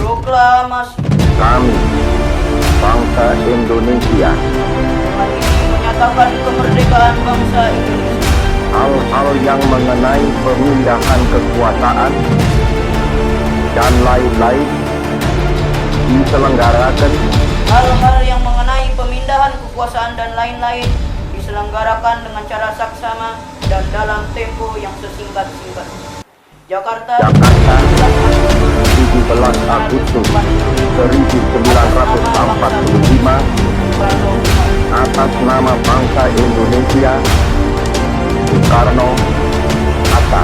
Proklamasi. Kami, bangsa Indonesia, Dengan ini menyatakan kemerdekaan bangsa Indonesia. hal-hal yang mengenai pemindahan kekuasaan dan lain-lain diselenggarakan Hal-hal yang mengenai pemindahan kekuasaan dan lain-lain diselenggarakan dengan cara saksama dan dalam tempo yang sesingkat-singkatnya. Jakarta, Jakarta, 17 Agustus 1945, atas nama bangsa Indonesia, Soekarno Hatta.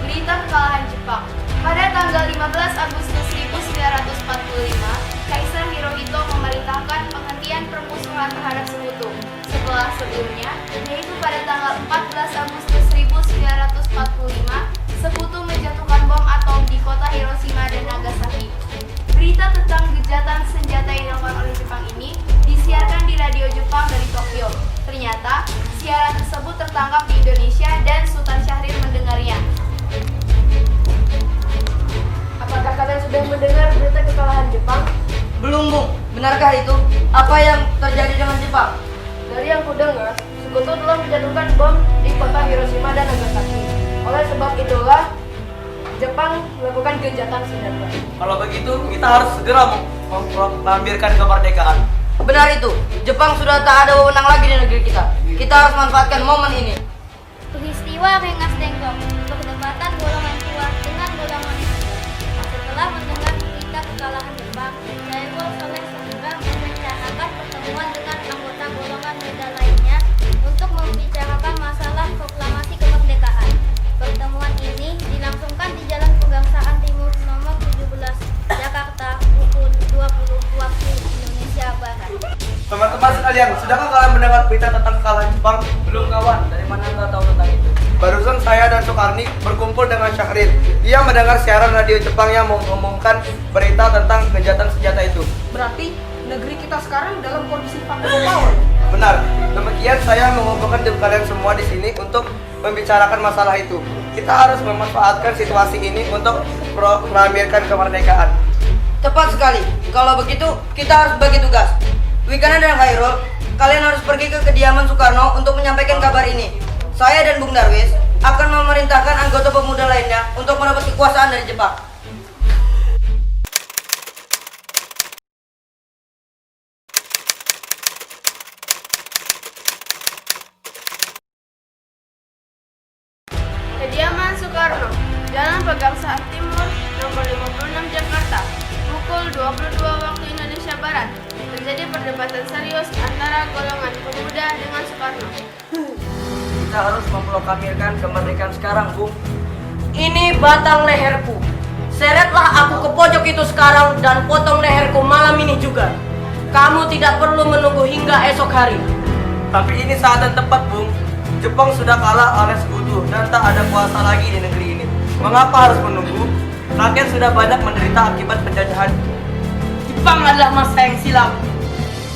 Berita kekalahan Jepang. Pada tanggal 15 Agustus 1945, Kaisar Hirohito memerintahkan penghentian permusuhan terhadap sekutu. Setelah sebelumnya, yaitu pada tanggal 14 Agustus 1945, sekutu menjatuhkan bom atom di kota Hiroshima dan Nagasaki. Berita tentang gejatan senjata yang dilakukan oleh Jepang ini disiarkan di radio Jepang dari Tokyo. Ternyata, siaran tersebut tertangkap di Indonesia dan Sultan Syahrir mendengarnya. Apakah kalian sudah mendengar berita kekalahan Jepang? Belum, Bung. Benarkah itu? Apa yang terjadi dengan Jepang? Dari yang kudengar, sekutu telah menjatuhkan bom di kota Hiroshima dan Nagasaki. Oleh sebab itulah, Jepang melakukan gencatan senjata. Kalau begitu, kita harus segera memproklamirkan kemerdekaan. Benar itu. Jepang sudah tak ada wewenang lagi di negeri kita. Kita harus manfaatkan momen ini. Peristiwa Rengas Dengklok, perdebatan golongan tua dengan golongan muda. Setelah mendengar berita kekalahan Jepang, Saiful Soleh segera merencanakan pertemuan dengan anggota golongan muda lainnya untuk membicarakan masalah proklamasi kemerdekaan. Pertemuan ini dilangsungkan di Jalan Pegangsaan Timur nomor 17, Jakarta, pukul 20 waktu Indonesia Barat. Teman-teman sekalian, sudahkah kalian mendengar berita tentang kekalahan Jepang? Belum, kawan. Dari mana Anda tahu tentang itu? Barusan saya dan Soekarni berkumpul dengan Syahrir. Ia mendengar siaran radio Jepang yang mengumumkan berita tentang gencatan senjata itu. Berarti negeri kita sekarang dalam kondisi faktor power. Benar. Demikian saya mengumpulkan kalian semua di sini untuk membicarakan masalah itu. Kita harus memanfaatkan situasi ini untuk proklamirkan kemerdekaan. Tepat sekali. Kalau begitu, kita harus bagi tugas. Wikana dan Khairul, kalian harus pergi ke kediaman Soekarno untuk menyampaikan kabar ini. Saya dan Bung Darwis akan memerintahkan anggota pemuda lainnya untuk merebut kekuasaan dari Jepang. Kediaman Soekarno, Jalan Pegangsaan Timur, nomor 56 Jakarta, pukul 22 waktu Indonesia Barat. Terjadi perdebatan serius antara golongan pemuda dengan Soekarno. Kita harus memproklamirkan kemerdekaan sekarang, Bung. Ini batang leherku. Seretlah aku ke pojok itu sekarang dan potong leherku malam ini juga. Kamu tidak perlu menunggu hingga esok hari. Tapi ini saat yang tepat, Bung. Jepang sudah kalah oleh sekutu dan tak ada kuasa lagi di negeri ini. Mengapa harus menunggu? Rakyat sudah banyak menderita akibat penjajahan. Jepang adalah masa yang silam.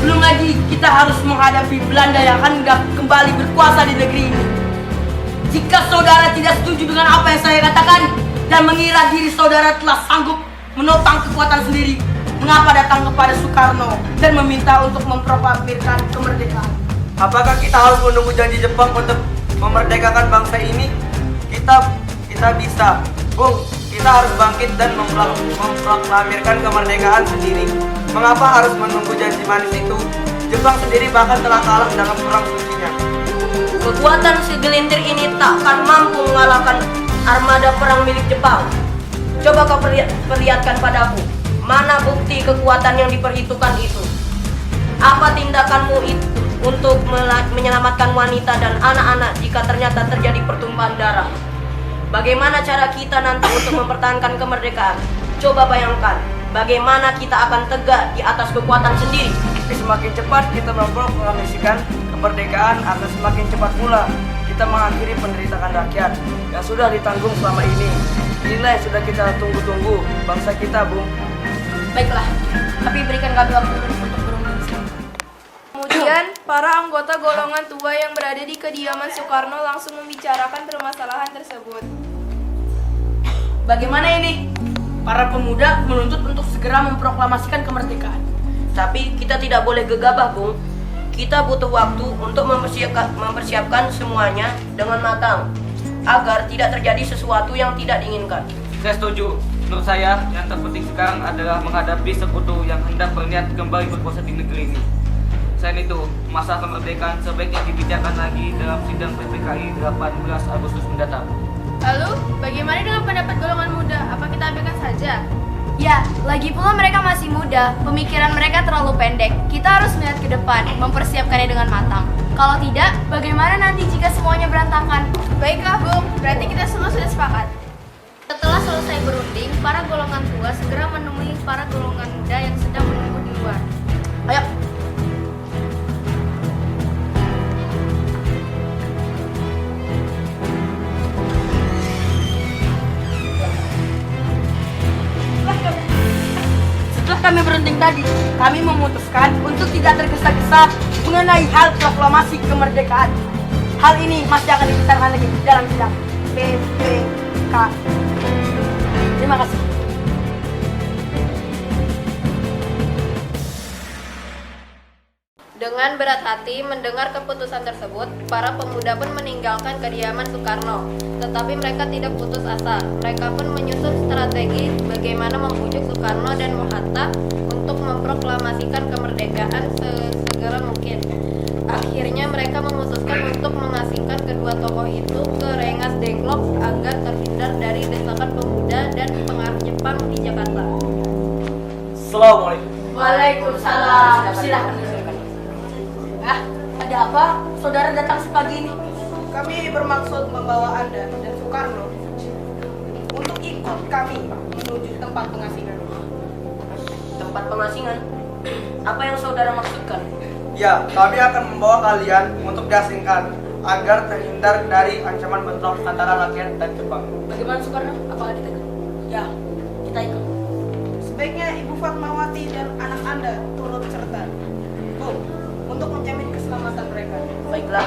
Belum lagi kita harus menghadapi Belanda yang hendak kembali berkuasa di negeri ini. Jika saudara tidak setuju dengan apa yang saya katakan dan mengira diri saudara telah sanggup menopang kekuatan sendiri, mengapa datang kepada Soekarno dan meminta untuk memproklamirkan kemerdekaan? Apakah kita harus menunggu janji Jepang untuk memerdekakan bangsa ini? Kita bisa, Bung. Kita harus bangkit dan memproklamirkan kemerdekaan sendiri. Mengapa harus menunggu janji manis itu? Jepang sendiri bahkan telah kalah dalam perang sucinya. Kekuatan segelintir ini takkan mampu mengalahkan armada perang milik Jepang. Coba kau perlihatkan padaku, mana bukti kekuatan yang diperhitungkan itu? Apa tindakanmu itu untuk menyelamatkan wanita dan anak-anak jika ternyata terjadi pertumpahan darah? Bagaimana cara kita nanti untuk mempertahankan kemerdekaan? Coba bayangkan, bagaimana kita akan tegak di atas kekuatan sendiri. Semakin cepat kita memproklamasikan kemerdekaan, akan semakin cepat pula kita mengakhiri penderitaan rakyat yang sudah ditanggung selama ini. Inilah yang sudah kita tunggu-tunggu, bangsa kita, Bung. Baiklah, tapi berikan kami waktu untuk berunding. Kemudian, para anggota golongan tua yang berada di kediaman Soekarno langsung membicarakan permasalahan tersebut. Bagaimana ini? Para pemuda menuntut untuk segera memproklamasikan kemerdekaan. Tapi kita tidak boleh gegabah, Bung. Kita butuh waktu untuk mempersiapkan semuanya dengan matang agar tidak terjadi sesuatu yang tidak diinginkan. Saya setuju. Menurut saya, yang terpenting sekarang adalah menghadapi sekutu yang hendak berniat kembali berkuasa di negeri ini. Selain itu, masa kemerdekaan sebaiknya dibicarakan lagi dalam sidang PPKI 18 Agustus mendatang. Lalu, bagaimana dengan pendapat golongan muda? Apa kita abaikan saja? Ya, lagi pula mereka masih muda, pemikiran mereka terlalu pendek. Kita harus melihat ke depan, mempersiapkannya dengan matang. Kalau tidak, bagaimana nanti jika semuanya berantakan? Baiklah, Bung. Berarti kita semua sudah sepakat. Setelah selesai berunding, para golongan tua segera menemui para golongan muda yang sedang menunggu di luar. Ayo. Setelah kami berunding tadi, kami memutuskan untuk tidak tergesa-gesa mengenai hal proklamasi kemerdekaan. Hal ini masih akan dibicarakan lagi dalam sidang PPK. Terima kasih. Dengan berat hati mendengar keputusan tersebut, para pemuda pun meninggalkan kediaman Soekarno. Tetapi mereka tidak putus asa. Mereka pun menyusun strategi bagaimana membujuk Soekarno dan Hatta untuk memproklamasikan kemerdekaan sesegera mungkin. Akhirnya mereka memutuskan untuk mengasingkan kedua tokoh itu ke Rengas Dengklok agar terhindar dari desakan pemuda dan pengaruh Jepang di Jakarta. Assalamualaikum. Waalaikumsalam. Silahkan. Ada apa? Saudara datang sepagi ini? Kami bermaksud membawa Anda dan Soekarno untuk ikut kami menuju tempat pengasingan. Tempat pengasingan? Apa yang saudara maksudkan? Ya, kami akan membawa kalian untuk diasingkan agar terhindar dari ancaman bentrok antara rakyat dan Jepang. Bagaimana Soekarno? Apakah kita ikut? Ya, kita ikut. Sebaiknya Ibu Fatmawati dan anak Anda turut serta, Bu, untuk menjamin keselamatan mereka. Baiklah.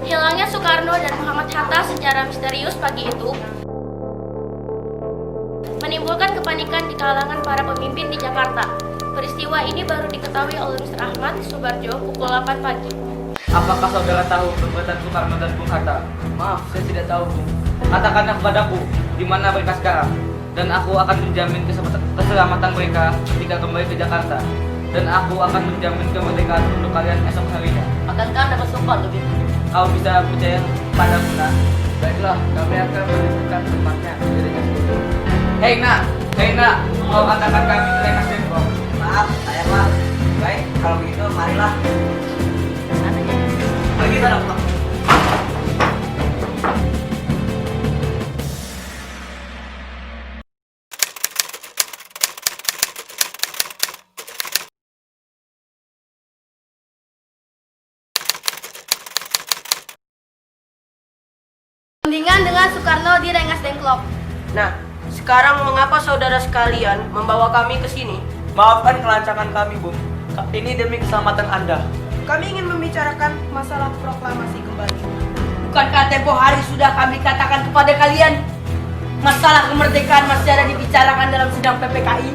Hilangnya Soekarno dan Muhammad Hatta secara misterius pagi itu menimbulkan kepanikan di kalangan para pemimpin di Jakarta. Peristiwa ini baru diketahui oleh Mr. Ahmad Subarjo pukul 8 pagi. Apakah saudara tahu perbuatan Soekarno dan Bung Hatta? Maaf, saya tidak tahu, Bung. Katakanlah kepadaku di mana mereka sekarang, dan aku akan menjamin keselamatan mereka ketika kembali ke Jakarta. Dan aku akan menjamin kemerdekaan untuk kalian esok harinya. Akankah dapat sopan lebih? Kau bisa percaya padaku, Nak? Baiklah, kami akan menunjukkan tempatnya di Rengas Dengklok. Hei nak, kau katakan kami ke Rengas Dengklok. Maaf, saya Pak. Baik, kalau begitu marilah. Pergi sana, Pak. Perundingan dengan Soekarno di Rengas Dengklok. Nah, sekarang mengapa saudara sekalian membawa kami ke sini? Maafkan kelancangan kami, Bung. Ini demi keselamatan Anda. Kami ingin membicarakan masalah proklamasi kembali. Bukankah tempo hari sudah kami katakan kepada kalian, masalah kemerdekaan masih ada dibicarakan dalam sidang PPKI?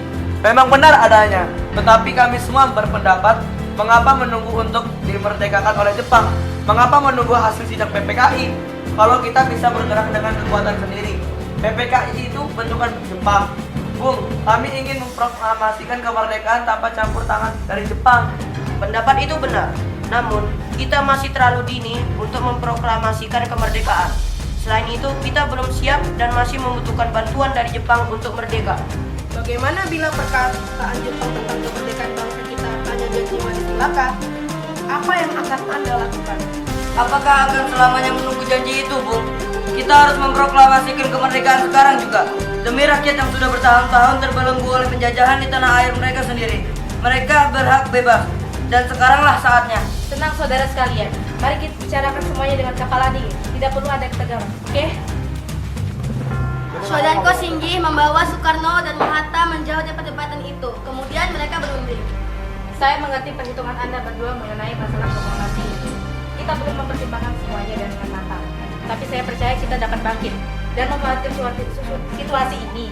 Memang benar adanya, tetapi kami semua berpendapat mengapa menunggu untuk dimerdekakan oleh Jepang? Mengapa menunggu hasil sidang PPKI? Kalau kita bisa bergerak dengan kekuatan sendiri. PPKI itu bentukan Jepang. Bung, kami ingin memproklamasikan kemerdekaan tanpa campur tangan dari Jepang. Pendapat itu benar, namun kita masih terlalu dini untuk memproklamasikan kemerdekaan. Selain itu, kita belum siap dan masih membutuhkan bantuan dari Jepang untuk merdeka. Bagaimana bila perkataan Jepang tentang kemerdekaan bangsa kita hanya janji manis belaka? Apa yang akan Anda lakukan? Apakah akan selamanya menunggu janji itu, Bung? Kita harus memproklamasikan kemerdekaan sekarang juga, demi rakyat yang sudah bertahun-tahun terbelenggu oleh penjajahan di tanah air mereka sendiri. Mereka berhak bebas, dan sekaranglah saatnya. Tenang saudara sekalian, mari kita bicarakan semuanya dengan kepala dingin. Tidak perlu ada ketegangan, oke? Saudarko Shinji membawa Soekarno dan Hatta menjauh dari perdebatan itu. Kemudian mereka berunding. Saya mengerti perhitungan Anda berdua mengenai masalah proklamasi ini. Kita belum mempertimbangkan semuanya dengan matang. Tapi saya percaya kita dapat bangkit dan memanfaatkan situasi ini.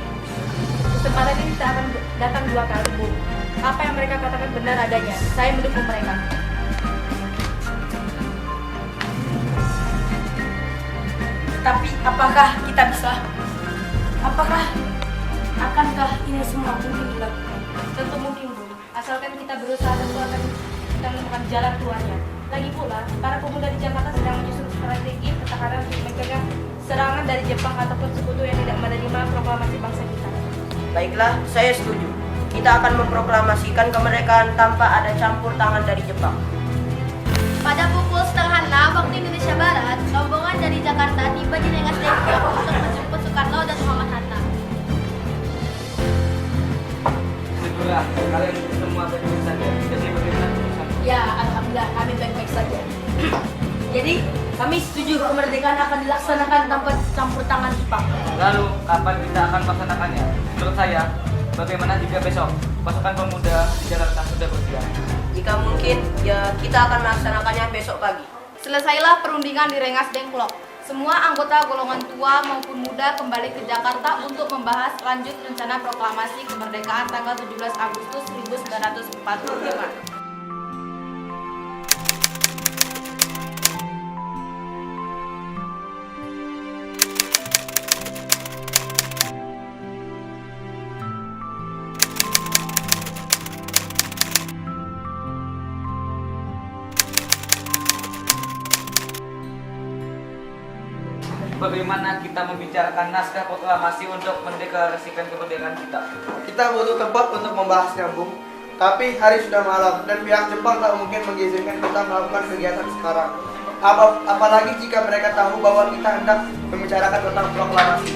Kesempatan ini tidak akan datang dua kali, Bu. Apa yang mereka katakan benar adanya. Saya mendukung mereka. Tapi apakah kita bisa? Akankah ini semua mungkin dilakukan? Tentu mungkin, Bu. Asalkan kita berusaha dan kita menemukan jalan keluarnya. Lagi pula, para pemuda di Jakarta sedang menyusun strategi pertahanan untuk mencegah serangan dari Jepang ataupun sekutu yang tidak menerima proklamasi bangsa kita. Baiklah, saya setuju. Kita akan memproklamasikan kemerdekaan tanpa ada campur tangan dari Jepang. Pada pukul 5:30 waktu Indonesia Barat, rombongan dari Jakarta tiba di Rengas Dengklok untuk menjemput Soekarno dan Muhammad Hatta. Syukurlah, kalian semua baik-baik saja. Jadi bagaimana keputusan? Ya, alhamdulillah kami baik-baik saja. Jadi, kami setuju kemerdekaan akan dilaksanakan tanpa campur tangan Jepang. Lalu, kapan kita akan melaksanakannya? Menurut saya, bagaimana jika besok pasukan pemuda di Jakarta sudah bersiap? Jika mungkin, ya kita akan melaksanakannya besok pagi. Selesailah perundingan di Rengas Dengklok. Semua anggota golongan tua maupun muda kembali ke Jakarta untuk membahas lanjut rencana proklamasi kemerdekaan tanggal 17 Agustus 1945. Bagaimana kita membicarakan naskah proklamasi untuk mendeklarasikan kemerdekaan kita? Kita butuh tempat untuk membahasnya, Bung. Tapi hari sudah malam dan pihak Jepang tak mungkin mengizinkan kita melakukan kegiatan sekarang. Apalagi jika mereka tahu bahwa kita hendak membicarakan tentang proklamasi.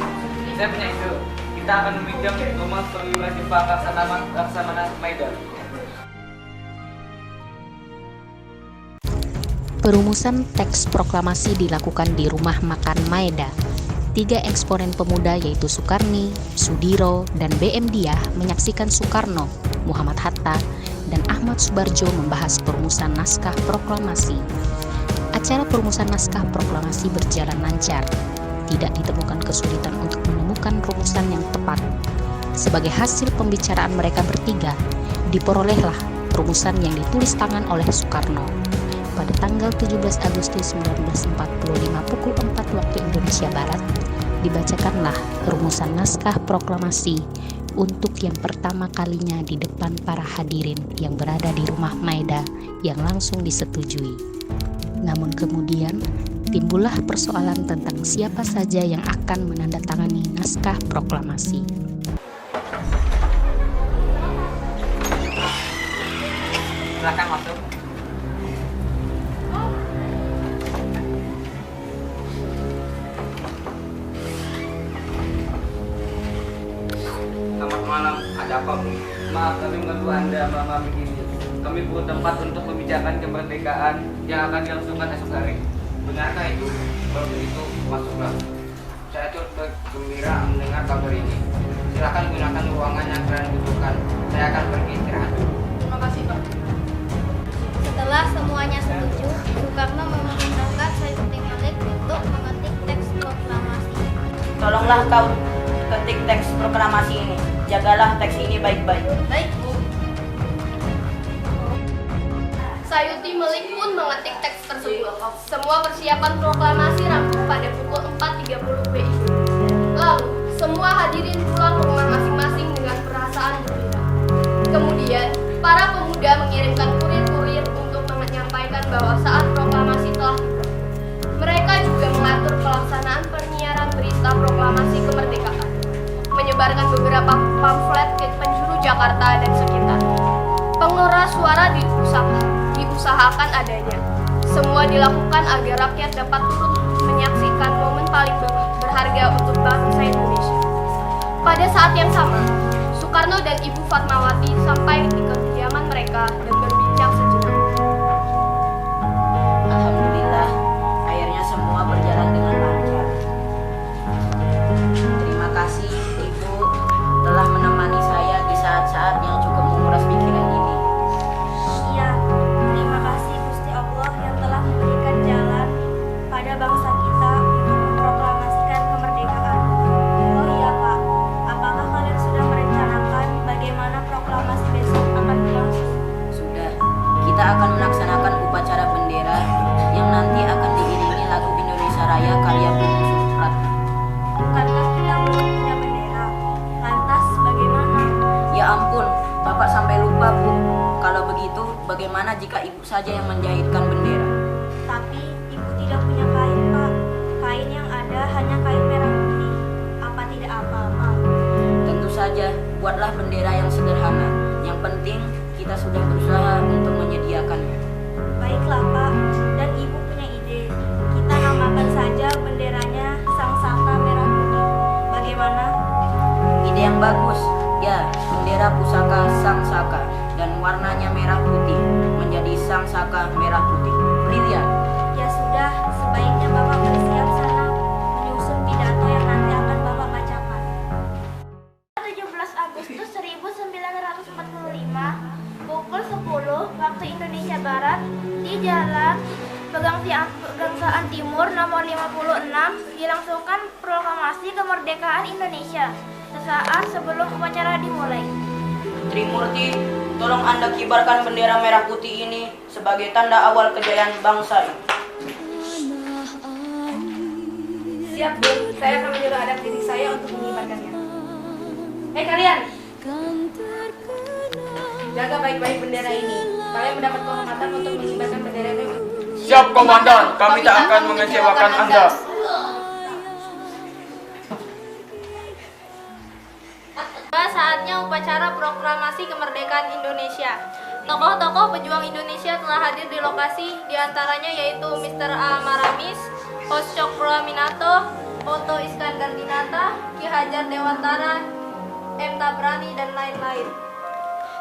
Saya punya ide. Kita akan meminjam rumah perwira Jepang Laksamana Maeda. Perumusan teks proklamasi dilakukan di rumah makan Maeda. 3 eksponen pemuda yaitu Soekarni, Sudiro, dan BM Diah menyaksikan Soekarno, Muhammad Hatta, dan Ahmad Subarjo membahas perumusan naskah proklamasi. Acara perumusan naskah proklamasi berjalan lancar. Tidak ditemukan kesulitan untuk menemukan rumusan yang tepat. Sebagai hasil pembicaraan mereka bertiga, diperolehlah rumusan yang ditulis tangan oleh Soekarno. Pada tanggal 17 Agustus 1945 pukul 4 waktu Indonesia Barat, dibacakanlah rumusan naskah proklamasi untuk yang pertama kalinya di depan para hadirin yang berada di Rumah Maeda yang langsung disetujui. Namun kemudian timbullah persoalan tentang siapa saja yang akan menandatangani naskah proklamasi. Silakan masuk. Selamat malam, ada apa Bu? Maaf kami mengganggu Anda malam begini. Kami perlu tempat untuk membicarakan kemerdekaan yang akan dilangsungkan esok hari. Benarkah itu? Kalau begitu, masuklah. Saya turut gembira mendengar kabar ini. Silakan gunakan ruangan yang kalian butuhkan. Saya akan pergi istirahat dulu. Terima kasih, Pak. Setelah semuanya setuju, Soekarno memerintahkan Sayuti Malik untuk mengetik teks proklamasi. Tolonglah kau ketik teks proklamasi ini. Jagalah teks ini baik-baik. Baik, Bu. Sayuti Malik pun mengetik teks tersebut. Semua persiapan proklamasi rampung pada pukul 4.30 WIB. Lalu, semua hadirin pulang ke rumah masing-masing dengan perasaan berbeda. Kemudian, para pemuda mengirimkan kurir-kurir untuk menyampaikan bahwa saat proklamasi telah tiba. Mereka juga mengatur pelaksanaan penyiaran berita proklamasi kemerdekaan, menyebarkan beberapa pamflet ke penjuru Jakarta dan sekitar. Pengeras suara diusahakan adanya. Semua dilakukan agar rakyat dapat turut menyaksikan momen paling berharga untuk bangsa Indonesia. Pada saat yang sama, Soekarno dan Ibu Fatmawati sampai di kediaman mereka dan berbincang sejenak. Alhamdulillah, akhirnya semua berjalan dengan lancar. Terima kasih Ibu telah menemani saya di saat-saat yang cukup menguras pikiran ini. Iya, terima kasih Gusti Allah yang telah memberikan jalan pada bangsa kita untuk memproklamasikan kemerdekaan. Oh iya Pak, apakah kalian sudah merencanakan bagaimana proklamasi besok akan berlangsung? Sudah, kita akan melaksanakan upacara bendera yang nanti akan diiringi lagu Indonesia Raya karya Bung Supratman. Bukankah kita belum punya bendera? Lantas bagaimana? Ya ampun, Bapak sampai lupa Bu. Kalau begitu, bagaimana jika Ibu saja yang menjahitkan bendera? Tapi Ibu tidak punya kain Pak. Kain yang ada hanya kain merah putih. Apa tidak apa-apa? Tentu saja, buatlah bendera yang sederhana. Yang penting, kita sudah berusaha untuk menyediakannya. Baiklah Pak, dan Ibu punya ide. Kita namakan saja benderanya Sang Saka Merah Putih. Bagaimana? Ide yang bagus. Ya, bendera pusaka Sang Saka dan warnanya merah putih menjadi Sang Saka Merah Putih. Brilian. Ya sudah, sebaiknya Bapak bersiap sana menyusun pidato yang nanti akan Bapak bacakan. 17 Agustus 1945, pukul 10 waktu Indonesia Barat, di Jalan Pegangsaan Timur nomor 56 dilangsungkan proklamasi kemerdekaan Indonesia. Sesaat sebelum upacara dimulai. Trimurti, tolong Anda kibarkan bendera merah putih ini sebagai tanda awal kejayaan bangsa ini. Siap, Bu. Saya akan menyuruh anak didik saya untuk mengibarkannya. Kalian! Jaga baik-baik bendera ini. Kalian mendapat kehormatan untuk mengibarkan bendera ini. Siap Komandan, kami tak akan mengecewakan Anda. Saatnya upacara proklamasi kemerdekaan Indonesia. Tokoh-tokoh pejuang Indonesia telah hadir di lokasi, diantaranya yaitu Mr. A. Maramis, Hos Cokroaminato, Oto Iskandar Dinata, Ki Hajar Dewantara, M. Tabrani, dan lain-lain.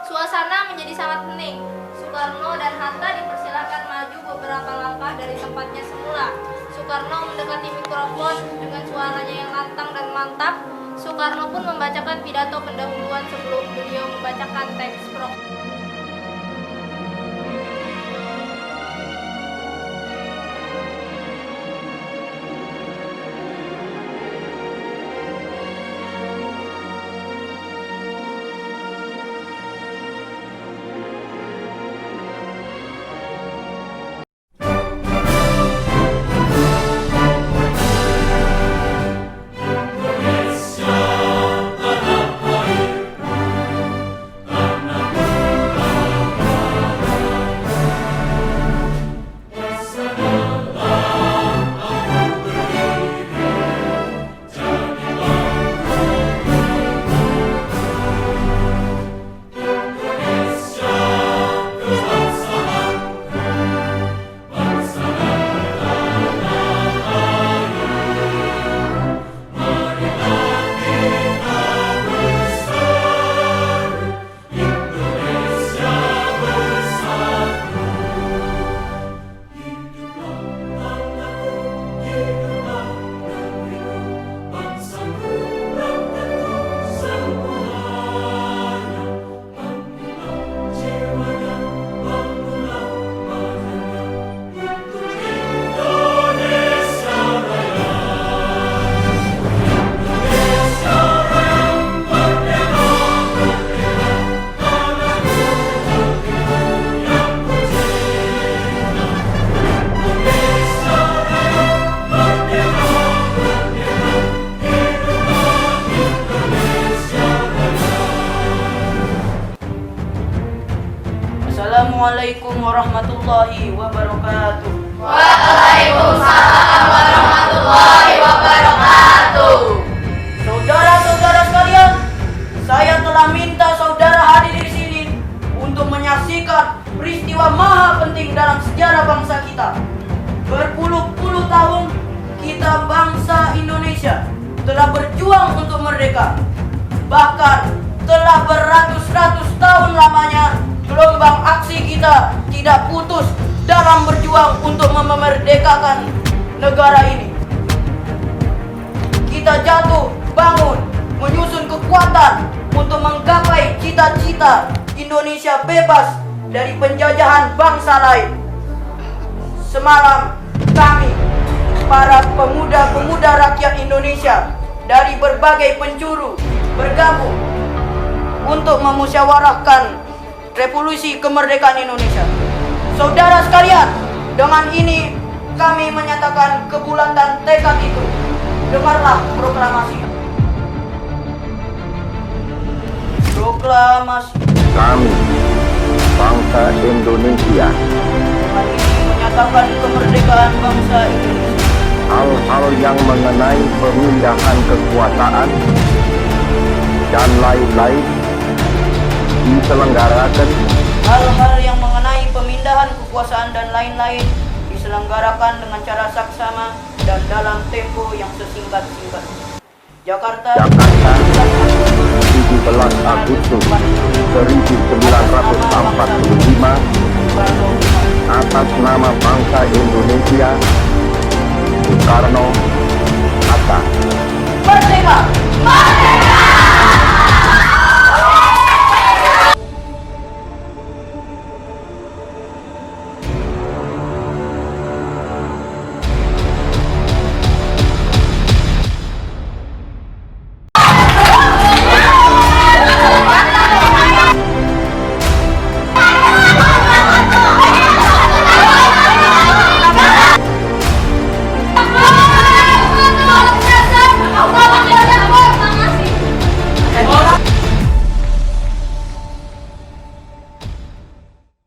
Suasana menjadi sangat hening. Soekarno dan Hatta dipersilakan maju beberapa langkah dari tempatnya semula. Soekarno mendekati mikrofon dengan suaranya yang lantang dan mantap. Soekarno pun membacakan pidato pendahuluan sebelum beliau membacakan teks proklamasi. Assalamualaikum warahmatullahi wabarakatuh. Waalaikumsalam warahmatullahi wabarakatuh. Saudara-saudara sekalian, saya telah minta saudara hadir di sini untuk menyaksikan peristiwa maha penting dalam sejarah bangsa kita. Berpuluh-puluh tahun kita bangsa Indonesia telah berjuang untuk merdeka. Bahkan telah beratus-ratus tahun lamanya gelombang aksi kita tidak putus dalam berjuang untuk memerdekakan negara ini. Kita jatuh bangun, menyusun kekuatan untuk menggapai cita-cita Indonesia bebas dari penjajahan bangsa lain. Semalam kami, para pemuda-pemuda rakyat Indonesia dari berbagai penjuru bergabung untuk memusyawarahkan revolusi kemerdekaan Indonesia. Saudara sekalian, dengan ini kami menyatakan kebulatan tekad itu. Dengarlah proklamasi. Proklamasi. Kami, bangsa Indonesia, Dengan ini menyatakan kemerdekaan bangsa Indonesia. hal-hal yang mengenai pemindahan kekuasaan dan lain-lain diselenggarakan Hal-hal yang mengenai pemindahan kekuasaan dan lain-lain diselenggarakan dengan cara saksama dan dalam tempo yang sesingkat-singkat. Jakarta, 17 Agustus 1945 atas nama bangsa Indonesia, Soekarno, Hatta. Merdeka! Merdeka!